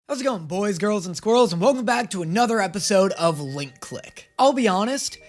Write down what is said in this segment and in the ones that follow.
How's it going, boys, girls, and squirrels, and welcome back to another episode of Link Click. I'll be honest,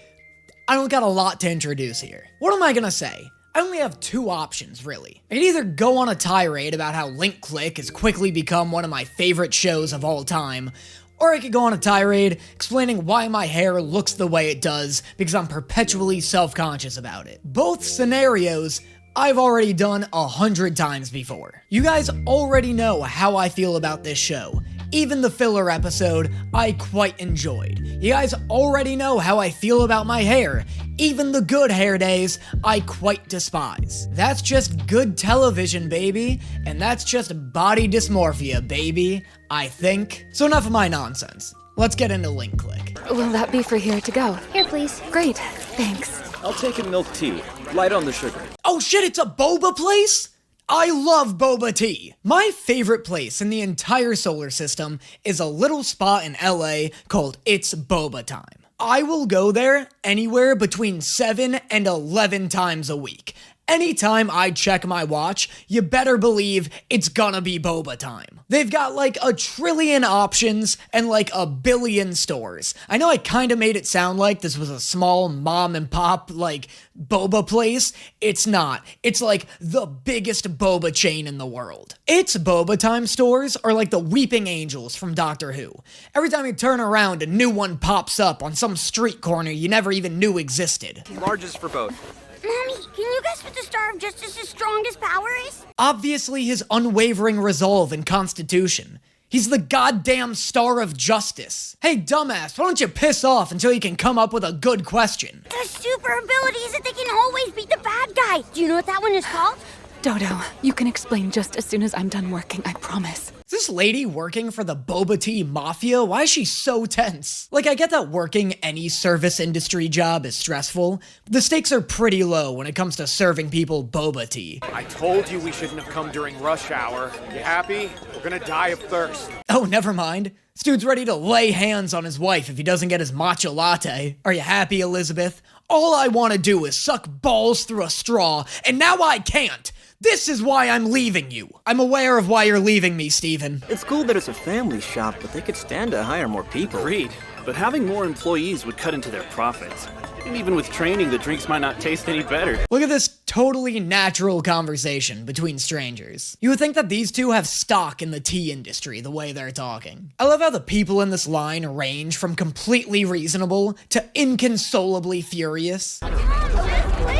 I don't got a lot to introduce here. What am I gonna say? I only have two options, really. I could either go on a tirade about how Link Click has quickly become one of my favorite shows of all time, or I could go on a tirade explaining why my hair looks the way it does because I'm perpetually self-conscious about it. Both scenarios I've already done 100 times before. You guys already know how I feel about this show. Even the filler episode, I quite enjoyed. You guys already know how I feel about my hair. Even the good hair days, I quite despise. That's just good television, baby. And that's just body dysmorphia, baby, I think. So enough of my nonsense. Let's get into Link Click. Will that be for here to go? Here, please. Great, thanks. I'll take a milk tea. Light on the sugar. Oh shit, it's a boba place? I love boba tea. My favorite place in the entire solar system is a little spot in LA called It's Boba Time. I will go there anywhere between 7 and 11 times a week. Anytime I check my watch, you better believe it's gonna be boba time. They've got like 1 trillion options and like 1 billion stores. I know I kinda made it sound like this was a small mom and pop like boba place. It's not. It's like the biggest boba chain in the world. It's Boba Time stores are like the weeping angels from Doctor Who. Every time you turn around, a new one pops up on some street corner you never even knew existed. Largest for both. Mommy, can you guess what the Star of Justice's strongest power is? Obviously his unwavering resolve and constitution. He's the goddamn Star of Justice. Hey, dumbass, why don't you piss off until you can come up with a good question? The super ability is that they can always beat the bad guy. Do you know what that one is called? Dodo, you can explain just as soon as I'm done working, I promise. Is this lady working for the boba tea mafia? Why is she so tense? Like, I get that working any service industry job is stressful, but the stakes are pretty low when it comes to serving people boba tea. I told you we shouldn't have come during rush hour. You happy? We're gonna die of thirst. Oh, never mind. This dude's ready to lay hands on his wife if he doesn't get his matcha latte. Are you happy, Elizabeth? All I want to do is suck balls through a straw, and now I can't. This is why I'm leaving you. I'm aware of why you're leaving me, Steven. It's cool that it's a family shop, but they could stand to hire more people. Agreed, but having more employees would cut into their profits. And even with training, the drinks might not taste any better. Look at this totally natural conversation between strangers. You would think that these two have stock in the tea industry the way they're talking. I love how the people in this line range from completely reasonable to inconsolably furious. Play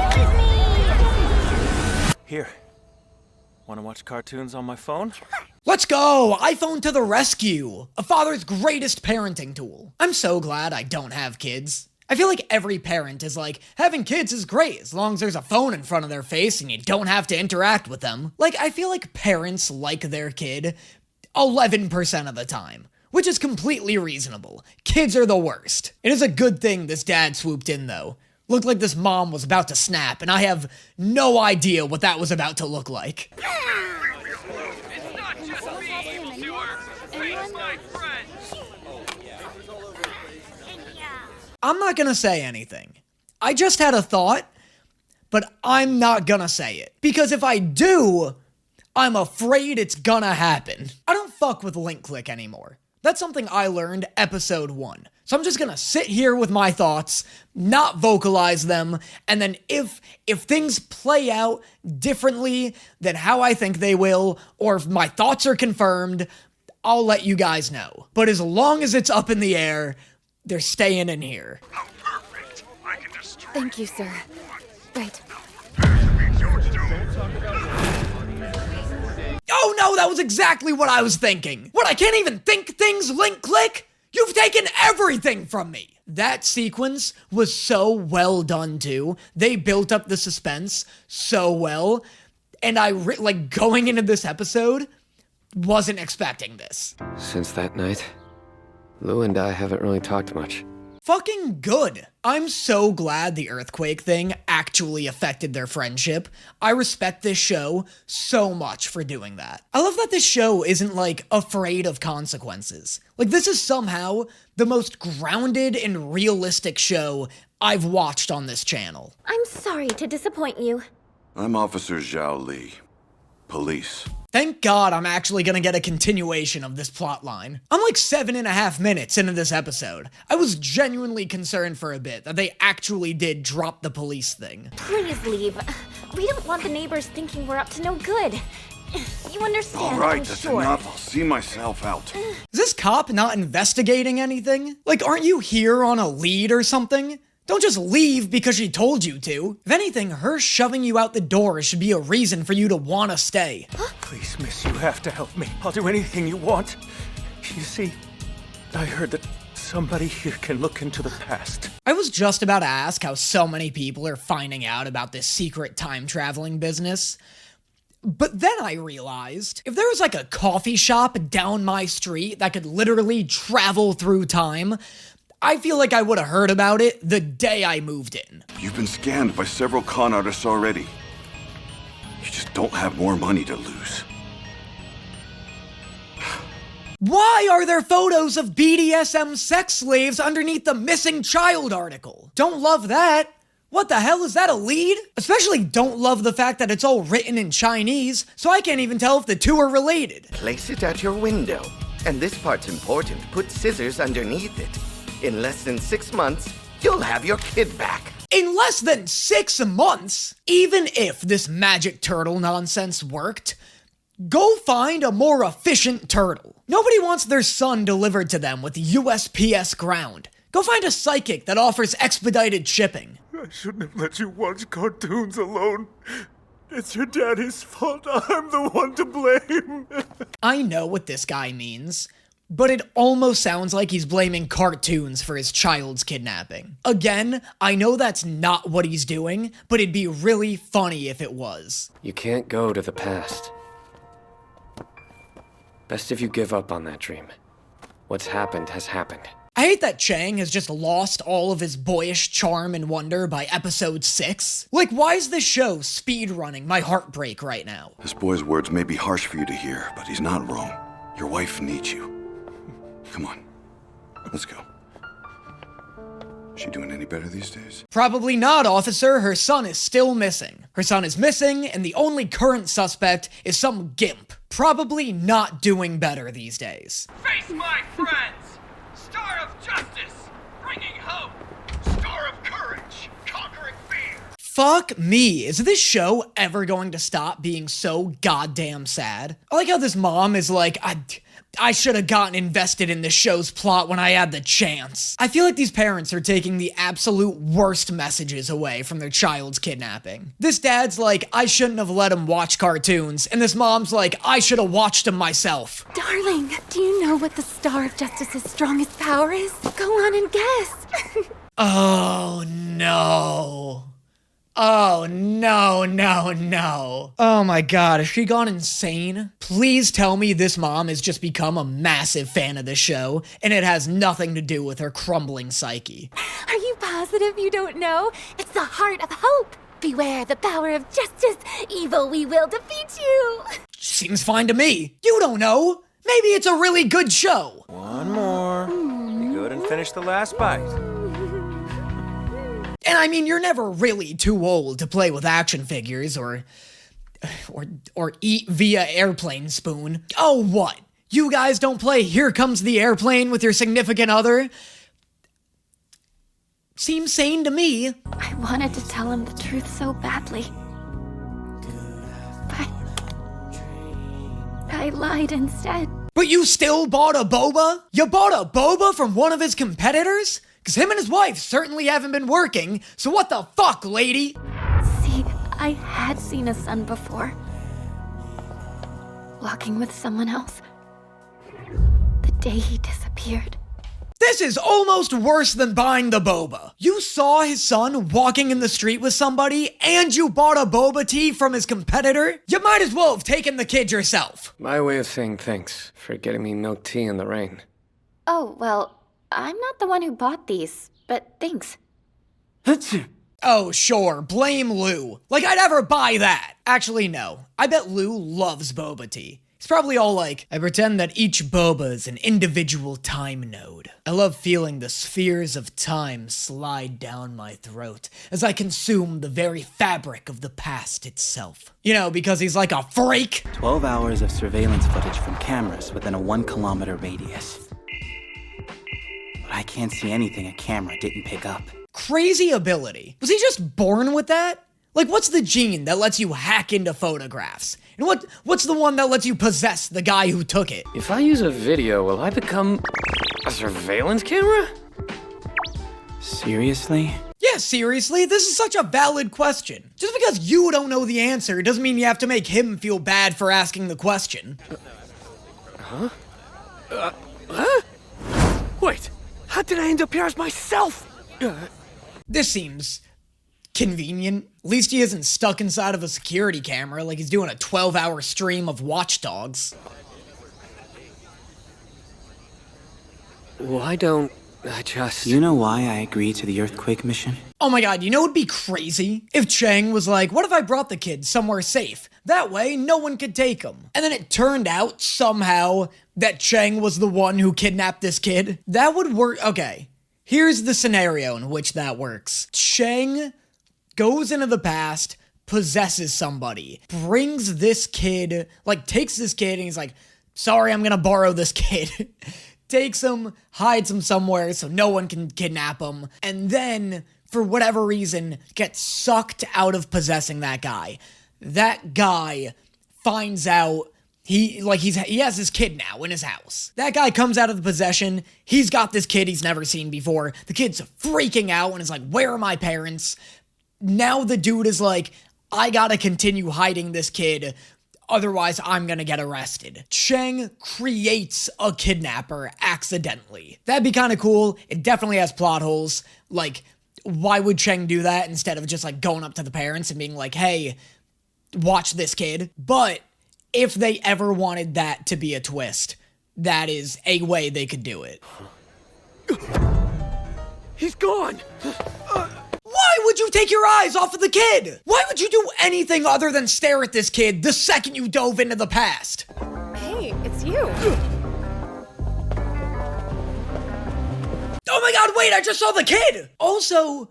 with me! Here. Wanna watch cartoons on my phone? Let's go! iPhone to the rescue! A father's greatest parenting tool. I'm so glad I don't have kids. I feel like every parent is like, having kids is great as long as there's a phone in front of their face and you don't have to interact with them. Like, I feel like parents like their kid 11% of the time, which is completely reasonable. Kids are the worst. It is a good thing this dad swooped in, though. Looked like this mom was about to snap, and I have no idea what that was about to look like. It's not just me, evildoer. Face my friends. I'm not gonna say anything. I just had a thought, but I'm not gonna say it. Because if I do, I'm afraid it's gonna happen. I don't fuck with Link Click anymore. That's something I learned episode 1. So I'm just gonna sit here with my thoughts, not vocalize them, and then if things play out differently than how I think they will, or if my thoughts are confirmed, I'll let you guys know. But as long as it's up in the air, they're staying in here. How perfect. I can destroy. Thank you, sir. Right. Oh no, that was exactly what I was thinking. What, I can't even think things, Link Click? You've taken everything from me. That sequence was so well done too. They built up the suspense so well. And like going into this episode, wasn't expecting this. Since that night, Lou and I haven't really talked much. Fucking good. I'm so glad the earthquake thing actually affected their friendship. I respect this show so much for doing that. I love that this show isn't like afraid of consequences. Like, this is somehow the most grounded and realistic show I've watched on this channel. I'm sorry to disappoint you. I'm Officer Zhao Li. Police. Thank God I'm actually gonna get a continuation of this plot line. I'm like 7.5 minutes into this episode. I was genuinely concerned for a bit that they actually did drop the police thing. Please leave. We don't want the neighbors thinking we're up to no good. You understand, All right, I'm that's sure. enough. I'll see myself out. Is this cop not investigating anything? Like, aren't you here on a lead or something? Don't just leave because she told you to. If anything, her shoving you out the door should be a reason for you to want to stay. Please, miss, you have to help me. I'll do anything you want. You see, I heard that somebody here can look into the past. I was just about to ask how so many people are finding out about this secret time-traveling business. But then I realized, if there was like a coffee shop down my street that could literally travel through time, I feel like I would have heard about it the day I moved in. You've been scammed by several con artists already. You just don't have more money to lose. Why are there photos of BDSM sex slaves underneath the missing child article? Don't love that. What the hell, is that a lead? Especially don't love the fact that it's all written in Chinese, so I can't even tell if the two are related. Place it at your window. And this part's important. Put scissors underneath it. In less than 6 months, you'll have your kid back. In less than 6 months? Even if this magic turtle nonsense worked, go find a more efficient turtle. Nobody wants their son delivered to them with USPS ground. Go find a psychic that offers expedited shipping. I shouldn't have let you watch cartoons alone. It's your daddy's fault. I'm the one to blame. I know what this guy means, but it almost sounds like he's blaming cartoons for his child's kidnapping. Again, I know that's not what he's doing, but it'd be really funny if it was. You can't go to the past. Best if you give up on that dream. What's happened has happened. I hate that Chang has just lost all of his boyish charm and wonder by episode 6. Like, why is this show speedrunning my heartbreak right now? This boy's words may be harsh for you to hear, but he's not wrong. Your wife needs you. Come on, let's go. She doing any better these days? Probably not, officer. Her son is still missing. Her son is missing, and the only current suspect is some gimp. Probably not doing better these days. Face my friends! Star of justice! Bringing hope! Star of courage! Conquering fear! Fuck me. Is this show ever going to stop being so goddamn sad? I like how this mom is like, I should have gotten invested in this show's plot when I had the chance. I feel like these parents are taking the absolute worst messages away from their child's kidnapping. This dad's like, I shouldn't have let him watch cartoons, and this mom's like, I should have watched him myself. Darling, do you know what the Star of Justice's strongest power is? Go on and guess. Oh no. Oh, no. Oh my god, has she gone insane? Please tell me this mom has just become a massive fan of this show, and it has nothing to do with her crumbling psyche. Are you positive you don't know? It's the heart of hope. Beware the power of justice. Evil, we will defeat you. Seems fine to me. You don't know. Maybe it's a really good show. One more. Be good and finish the last bite. And I mean, you're never really too old to play with action figures or eat via airplane spoon. Oh, what? You guys don't play Here Comes the Airplane with your significant other? Seems sane to me. I wanted to tell him the truth so badly. But I lied instead. But you still bought a Boba? You bought a Boba from one of his competitors? Because him and his wife certainly haven't been working, so what the fuck, lady? See, I had seen a son before. Walking with someone else. The day he disappeared. This is almost worse than buying the boba. You saw his son walking in the street with somebody, and you bought a boba tea from his competitor? You might as well have taken the kid yourself. My way of saying thanks for getting me milk tea in the rain. Oh, well, I'm not the one who bought these, but thanks. Oh, sure, blame Lou. Like I'd ever buy that. Actually, no. I bet Lou loves boba tea. He's probably all like, I pretend that each Boba is an individual time node. I love feeling the spheres of time slide down my throat as I consume the very fabric of the past itself. You know, because he's like a freak. 12 hours of surveillance footage from cameras within a 1 kilometer radius. But I can't see anything a camera didn't pick up. Crazy ability. Was he just born with that? Like, what's the gene that lets you hack into photographs? And what's the one that lets you possess the guy who took it? If I use a video, will I become a surveillance camera? Seriously? Yeah, seriously, this is such a valid question. Just because you don't know the answer doesn't mean you have to make him feel bad for asking the question. Huh? Wait, how did I end up here as myself? This seems convenient. At least he isn't stuck inside of a security camera like he's doing a 12-hour stream of Watch Dogs. Why don't I just... You know why I agreed to the earthquake mission? Oh my god, you know what'd be crazy? If Chang was like, what if I brought the kid somewhere safe? That way, no one could take him. And then it turned out, somehow, that Chang was the one who kidnapped this kid. That would work. Okay, here's the scenario in which that works. Chang goes into the past, possesses somebody, brings this kid, like takes this kid and he's like, sorry, I'm gonna borrow this kid. Takes him, hides him somewhere so no one can kidnap him, and then, for whatever reason, gets sucked out of possessing that guy. That guy finds out he has his kid now in his house. That guy comes out of the possession, he's got this kid he's never seen before, the kid's freaking out and is like, where are my parents? Now the dude is like, I gotta continue hiding this kid, otherwise I'm gonna get arrested. Chang creates a kidnapper accidentally. That'd be kind of cool. It definitely has plot holes. Like, why would Chang do that instead of just like going up to the parents and being like, hey, watch this kid? But if they ever wanted that to be a twist, that is a way they could do it. He's gone! Why would you take your eyes off of the kid? Why would you do anything other than stare at this kid the second you dove into the past? Hey, it's you. Oh my god, wait, I just saw the kid! Also,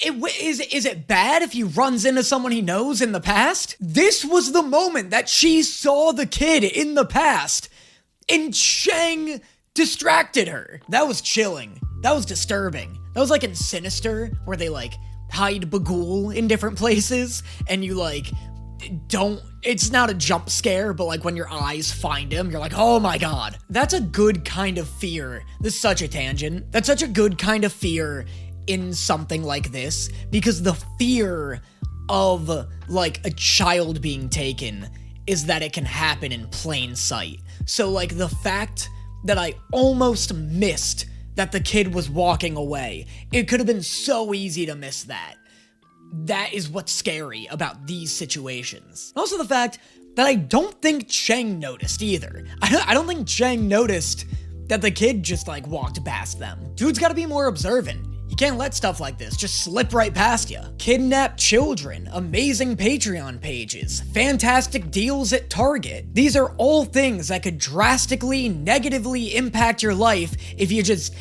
is it bad if he runs into someone he knows in the past? This was the moment that she saw the kid in the past, and Chang distracted her. That was chilling. That was disturbing. That was like in Sinister, where they like hide Bagul in different places, and you like it's not a jump scare, but like when your eyes find him, you're like, oh my god. That's a good kind of fear. This is such a tangent. That's such a good kind of fear in something like this, because the fear of like a child being taken is that it can happen in plain sight. So like the fact that I almost missed that the kid was walking away. It could have been so easy to miss that. That is what's scary about these situations. Also the fact that I don't think Chang noticed either. I don't think Chang noticed that the kid just like walked past them. Dude's gotta be more observant. You can't let stuff like this just slip right past you. Kidnapped children, amazing Patreon pages, fantastic deals at Target. These are all things that could drastically negatively impact your life if you just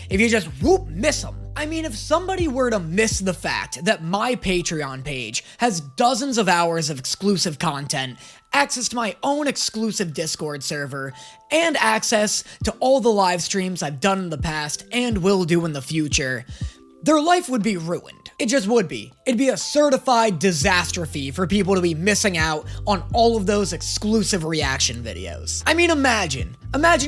whoop miss them. I mean, if somebody were to miss the fact that my Patreon page has dozens of hours of exclusive content, access to my own exclusive Discord server, and access to all the live streams I've done in the past and will do in the future, their life would be ruined. It just would be. It'd be a certified disastrophe for people to be missing out on all of those exclusive reaction videos. I mean, imagine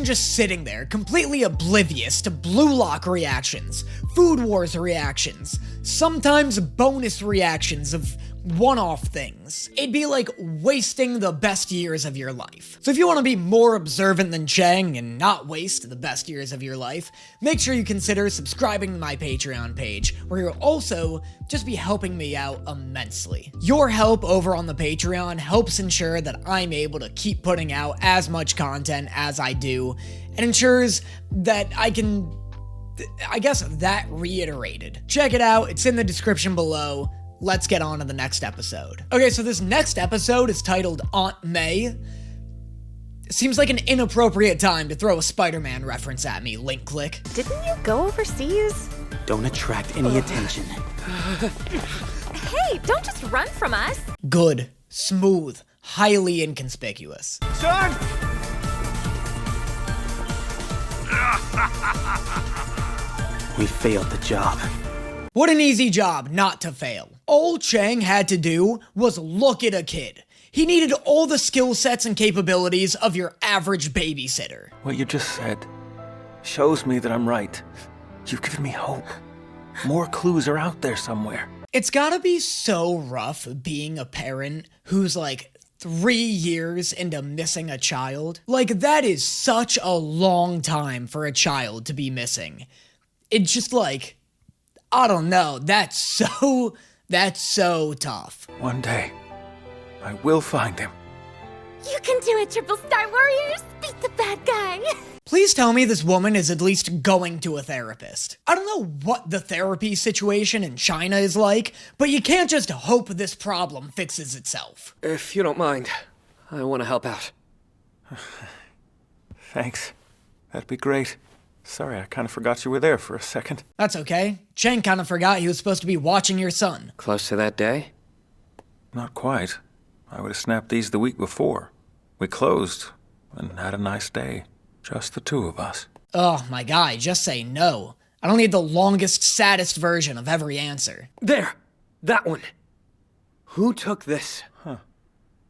just sitting there completely oblivious to Blue Lock reactions, Food Wars reactions, sometimes bonus reactions of one-off things. It'd be like wasting the best years of your life. So if you want to be more observant than Chang and not waste the best years of your life, make sure you consider subscribing to my Patreon page, where you'll also just be helping me out immensely. Your help over on the Patreon helps ensure that I'm able to keep putting out as much content as I do, and ensures that I can, I guess, that reiterated. Check it out, it's in the description below. Let's get on to the next episode. Okay, so this next episode is titled Aunt May. Seems like an inappropriate time to throw a Spider-Man reference at me, Link Click. Didn't you go overseas? Don't attract any attention. Hey, don't just run from us. Good, smooth, highly inconspicuous. Son! We failed the job. What an easy job not to fail. All Chang had to do was look at a kid. He needed all the skill sets and capabilities of your average babysitter. What you just said shows me that I'm right. You've given me hope. More clues are out there somewhere. It's gotta be so rough being a parent who's like 3 years into missing a child. Like, that is such a long time for a child to be missing. It's just like, I don't know, that's so tough. One day, I will find him. You can do it, Triple Star Warriors! Beat the bad guy! Please tell me this woman is at least going to a therapist. I don't know what the therapy situation in China is like, but you can't just hope this problem fixes itself. If you don't mind, I want to help out. Thanks. That'd be great. Sorry, I kind of forgot you were there for a second. That's okay. Chang kind of forgot he was supposed to be watching your son. Close to that day? Not quite. I would have snapped these the week before. We closed and had a nice day. Just the two of us. Oh, my guy, just say no. I don't need the longest, saddest version of every answer. There! That one! Who took this? Huh.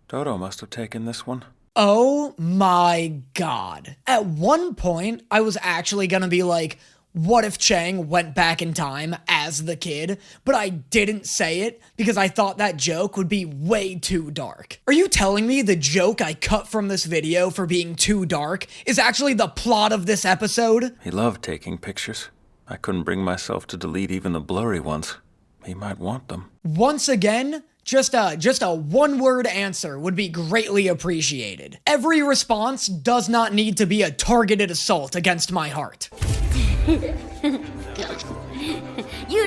Dodo must have taken this one. Oh my god. At one point, I was actually gonna be like, what if Chang went back in time as the kid? But I didn't say it because I thought that joke would be way too dark. Are you telling me the joke I cut from this video for being too dark is actually the plot of this episode? He loved taking pictures. I couldn't bring myself to delete even the blurry ones. He might want them. Once again, just a one-word answer would be greatly appreciated. Every response does not need to be a targeted assault against my heart. You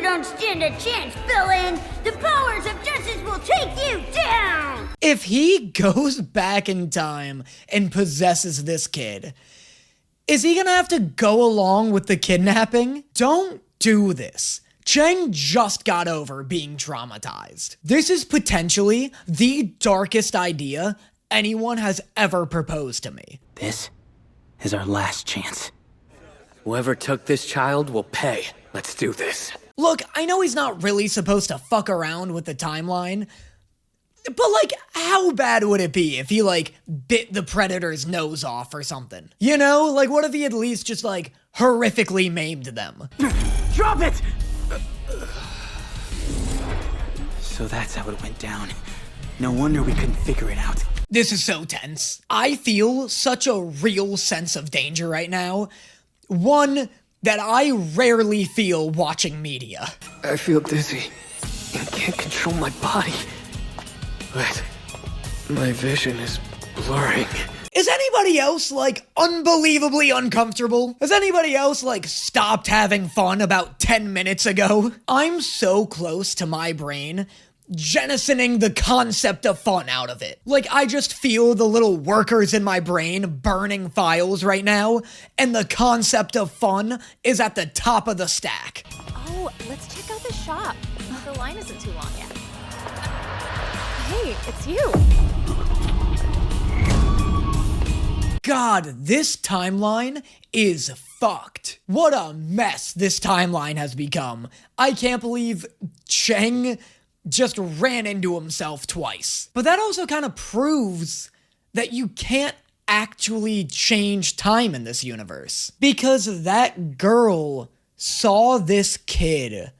don't stand a chance, villain! The powers of justice will take you down! If he goes back in time and possesses this kid, is he gonna have to go along with the kidnapping? Don't do this. Chang just got over being traumatized. This is potentially the darkest idea anyone has ever proposed to me. This is our last chance. Whoever took this child will pay. Let's do this. Look, I know he's not really supposed to fuck around with the timeline, but like, how bad would it be if he like bit the Predator's nose off or something? You know, like what if he at least just like horrifically maimed them? Drop it! So that's how it went down. No wonder we couldn't figure it out. This is so tense. I feel such a real sense of danger right now. One that I rarely feel watching media. I feel dizzy and can't control my body. But my vision is blurring. Is anybody else, like, unbelievably uncomfortable? Has anybody else, like, stopped having fun about 10 minutes ago? I'm so close to my brain jettisoning the concept of fun out of it. Like, I just feel the little workers in my brain burning files right now, and the concept of fun is at the top of the stack. Oh, let's check out the shop. The line isn't too long yet. Hey, it's you. God, this timeline is fucked. What a mess this timeline has become. I can't believe Chang just ran into himself twice. But that also kind of proves that you can't actually change time in this universe. Because that girl saw this kid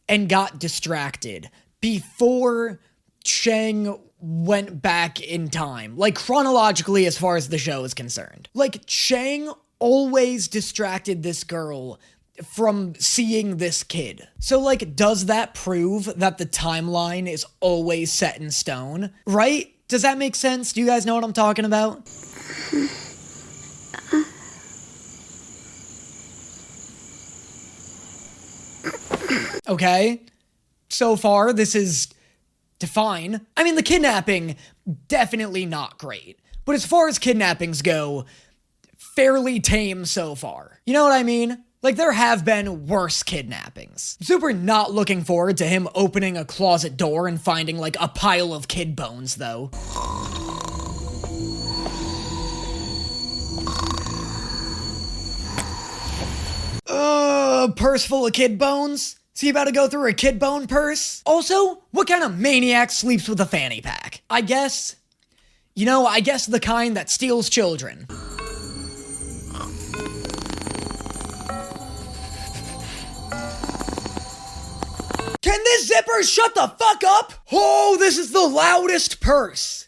and got distracted before Chang went back in time. Like, chronologically as far as the show is concerned. Like, Chang always distracted this girl from seeing this kid. So, like, does that prove that the timeline is always set in stone? Right? Does that make sense? Do you guys know what I'm talking about? Okay. So far, this is fine. I mean, the kidnapping, definitely not great. but as far as kidnappings go, fairly tame so far. You know what I mean? Like, there have been worse kidnappings. Super not looking forward to him opening a closet door and finding, like, a pile of kid bones, though. Purse full of kid bones? Is he about to go through a kid bone purse? Also, what kind of maniac sleeps with a fanny pack? I guess the kind that steals children. Can this zipper shut the fuck up? Oh, this is the loudest purse.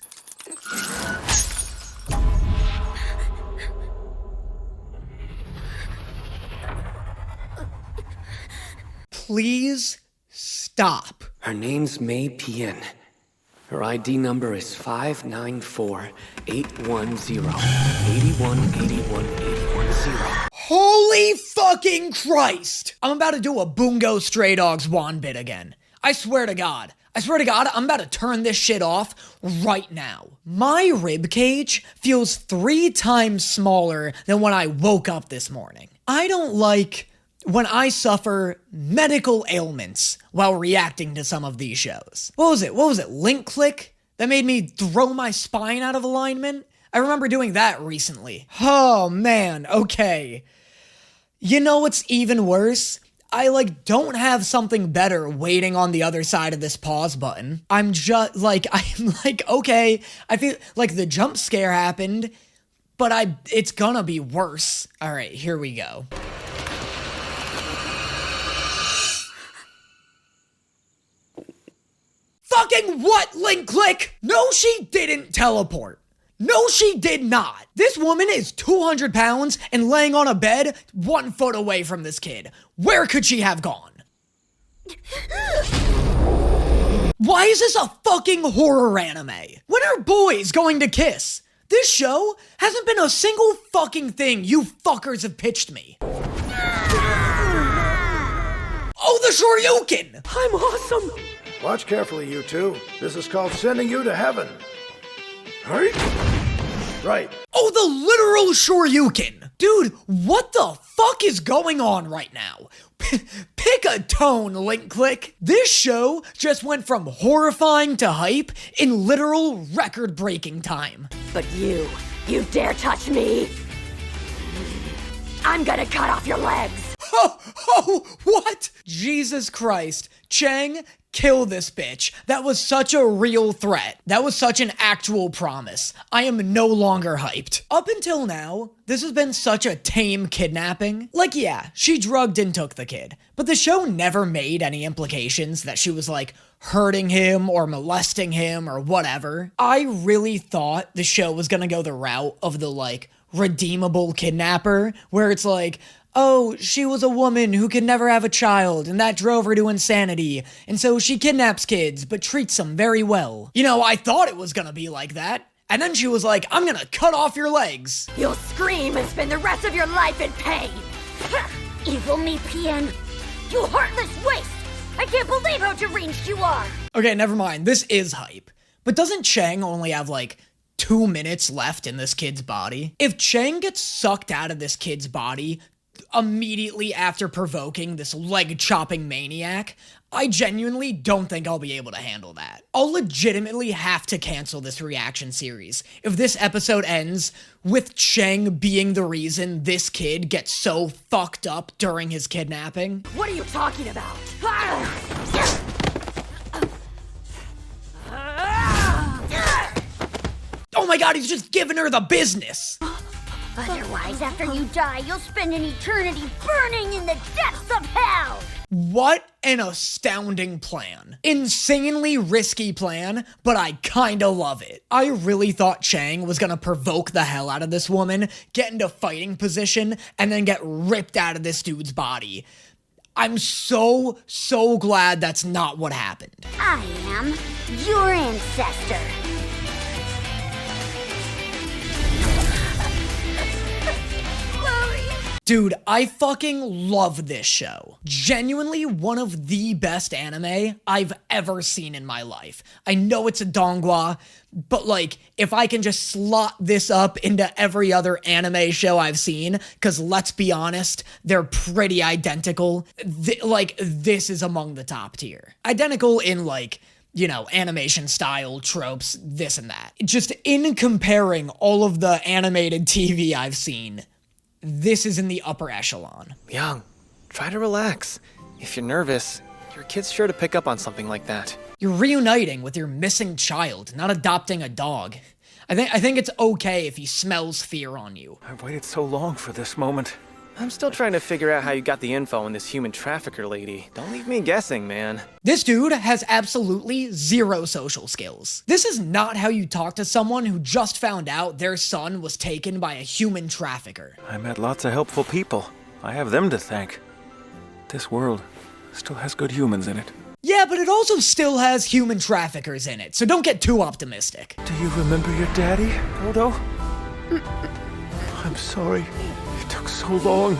Please stop. Her name's May Pien. Her ID number is 594-810-8181-810. Holy fucking Christ! I'm about to do a Bungo Stray Dogs wand bit again. I swear to God, I'm about to turn this shit off right now. My rib cage feels 3 times smaller than when I woke up this morning. I don't like when I suffer medical ailments while reacting to some of these shows. What was it? Link Click? That made me throw my spine out of alignment? I remember doing that recently. Oh man, okay. You know what's even worse? I don't have something better waiting on the other side of this pause button. I'm okay, I feel like the jump scare happened, but it's gonna be worse. All right, here we go. Fucking what, Link Click? No, she didn't teleport. No, she did not. This woman is 200 pounds and laying on a bed 1 foot away from this kid. Where could she have gone? Why is this a fucking horror anime? When are boys going to kiss? This show hasn't been a single fucking thing you fuckers have pitched me. Oh, the Shoryuken! I'm awesome! Watch carefully, you two. This is called sending you to heaven. Right? Right. Oh, the literal Shoryuken! Dude, what the fuck is going on right now? Pick a tone, Link Click. This show just went from horrifying to hype in literal record-breaking time. But you dare touch me? I'm gonna cut off your legs. Oh, what? Jesus Christ. Chang, kill this bitch. That was such a real threat. That was such an actual promise. I am no longer hyped. Up until now, this has been such a tame kidnapping. Like, yeah, she drugged and took the kid, but the show never made any implications that she was hurting him or molesting him or whatever. I really thought the show was gonna go the route of the redeemable kidnapper, where it's oh, she was a woman who could never have a child, and that drove her to insanity, and so she kidnaps kids, but treats them very well. You know, I thought it was gonna be like that, and then she was like, I'm gonna cut off your legs. You'll scream and spend the rest of your life in pain. Evil May Pien, you heartless waste! I can't believe how deranged you are! Okay, never mind, this is hype. But doesn't Chang only have 2 minutes left in this kid's body? If Chang gets sucked out of this kid's body immediately after provoking this leg-chopping maniac, I genuinely don't think I'll be able to handle that. I'll legitimately have to cancel this reaction series if this episode ends with Chang being the reason this kid gets so fucked up during his kidnapping. What are you talking about? Oh my god, he's just giving her the business! Otherwise, after you die, you'll spend an eternity burning in the depths of hell! What an astounding plan. Insanely risky plan, but I kinda love it. I really thought Chang was gonna provoke the hell out of this woman, get into fighting position, and then get ripped out of this dude's body. I'm so glad that's not what happened. I am your ancestor. Dude, I fucking love this show. Genuinely one of the best anime I've ever seen in my life. I know it's a donghua, but like, if I can just slot this up into every other anime show I've seen, because let's be honest, they're pretty identical. This is among the top tier. Identical in like, you know, animation style, tropes, this and that. Just in comparing all of the animated TV I've seen, this is in the upper echelon. Young, try to relax. If you're nervous, your kid's sure to pick up on something like that. You're reuniting with your missing child, not adopting a dog. I think it's okay if he smells fear on you. I've waited so long for this moment. I'm still trying to figure out how you got the info on this human trafficker lady. Don't leave me guessing, man. This dude has absolutely zero social skills. This is not how you talk to someone who just found out their son was taken by a human trafficker. I met lots of helpful people. I have them to thank. This world still has good humans in it. Yeah, but it also still has human traffickers in it, so don't get too optimistic. Do you remember your daddy, Odo? I'm sorry. It took so long.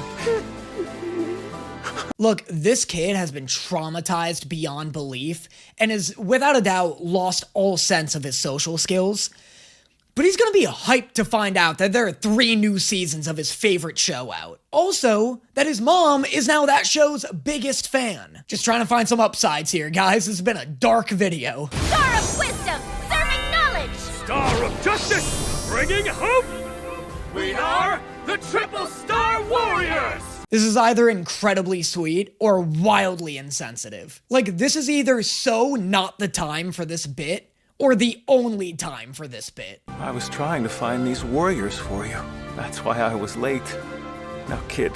Look, this kid has been traumatized beyond belief and is, without a doubt, lost all sense of his social skills. But he's gonna be hyped to find out that there are 3 new seasons of his favorite show out. Also, that his mom is now that show's biggest fan. Just trying to find some upsides here, guys. This has been a dark video. Star of wisdom, serving knowledge. Star of justice, bringing hope. We are the Triple Star Warriors. This is either incredibly sweet or wildly insensitive. Like, this is either so not the time for this bit, or the only time for this bit. I was trying to find these warriors for you. That's why I was late. Now, kid,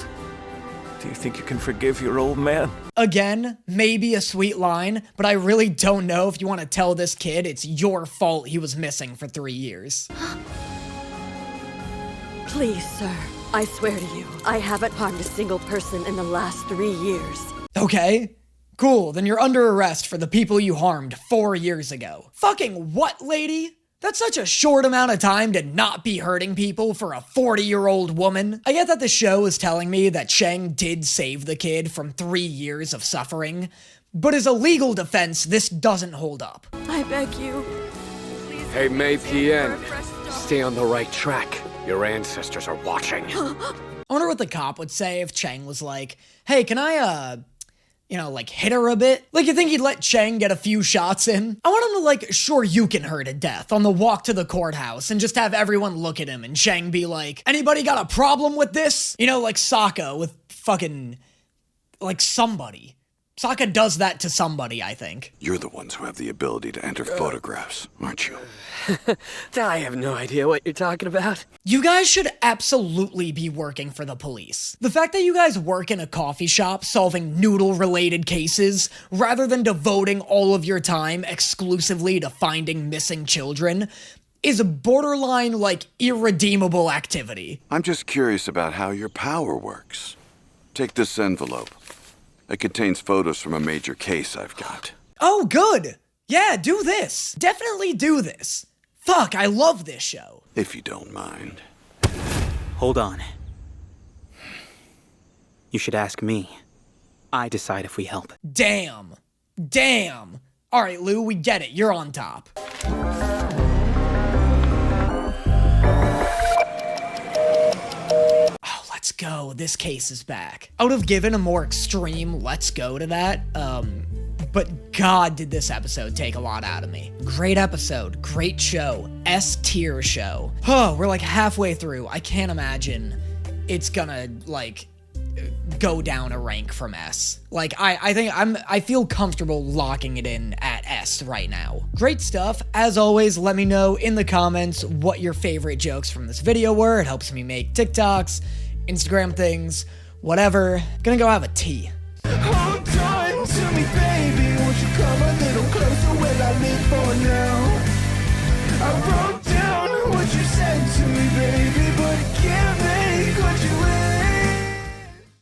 do you think you can forgive your old man? Again, maybe a sweet line, but I really don't know if you want to tell this kid it's your fault he was missing for 3 years. Please, sir, I swear to you, I haven't harmed a single person in the last 3 years. Okay. Cool, then you're under arrest for the people you harmed 4 years ago. Fucking what, lady? That's such a short amount of time to not be hurting people for a 40-year-old woman. I get that the show is telling me that Chang did save the kid from 3 years of suffering, but as a legal defense, this doesn't hold up. I beg you. Hey, Mei Pien, stay on the right track. Your ancestors are watching. I wonder what the cop would say if Chang was like, hey, can I, like hit her a bit? Like, you think he'd let Chang get a few shots in? I want him to like, sure, you can her to death on the walk to the courthouse and just have everyone look at him and Chang be like, anybody got a problem with this? You know, like Sokka with fucking, like somebody. Sokka does that to somebody, I think. You're the ones who have the ability to enter photographs, aren't you? I have no idea what you're talking about. You guys should absolutely be working for the police. The fact that you guys work in a coffee shop solving noodle-related cases, rather than devoting all of your time exclusively to finding missing children, is a borderline, like, irredeemable activity. I'm just curious about how your power works. Take this envelope. It contains photos from a major case I've got. Oh, good. Yeah, do this. Definitely do this. Fuck, I love this show. If you don't mind. Hold on. You should ask me. I decide if we help. Damn. Damn. All right, Lou, we get it. You're on top. Let's go. This case is back. I would have given a more extreme let's go to that, but God, did this episode take a lot out of me. Great episode, great show, S-tier show. Oh, we're like halfway through. I can't imagine it's gonna, like, go down a rank from S. Like, I feel comfortable locking it in at S right now. Great stuff. As always, let me know in the comments what your favorite jokes from this video were. It helps me make TikToks, Instagram things, whatever. Gonna go have a tea. Hold on to me, baby. Won't you come a little closer? Will I live for now?